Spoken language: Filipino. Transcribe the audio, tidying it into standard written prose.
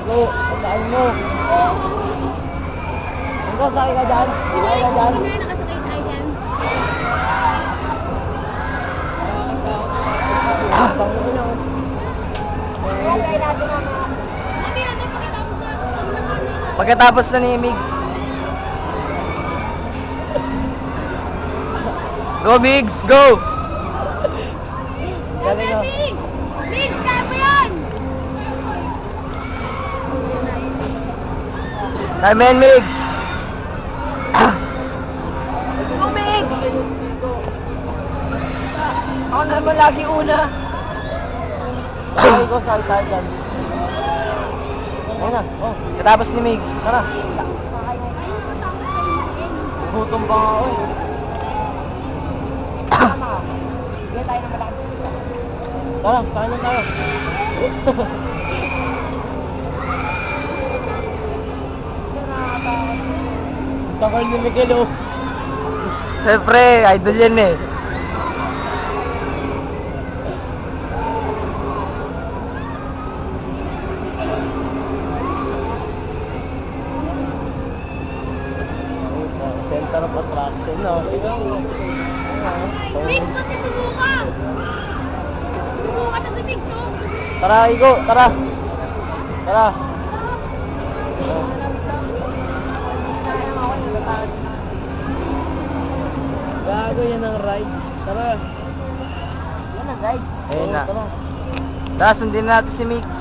Go, pagkain mo. Go, sakay ka dyan. Sakay ka dyan. Hindi na nakasakay tayo dyan. Tango na. Kaya tayo natin mama. Mami, ano pagkatapos na pag naman. Pagkatapos na ni Migs. Go, Migs! Go! Galing o. Big! Big! Kaya mo yan! Time and Migs! Go, Migs! Ako naman lagi una. Sakay ko, sakay tayo dyan. Ayun na, oh. Pagkatapos ni Migs. Tara. Gutom pa nga ako eh. Bigyan tayo ng malaking pizza. Tara, saan na tayo? Takal ni Miguel oh. Siyempre, idol yan eh. Center of attraction no. Migs, ba't ka sumuka? Sumuka na si Migs, oh. Tara, Igo, tara. Tara. Gago yan ang ride. Tara. Yan ang guide. Ayun na. Tara. Tapos sundin natin si Migs.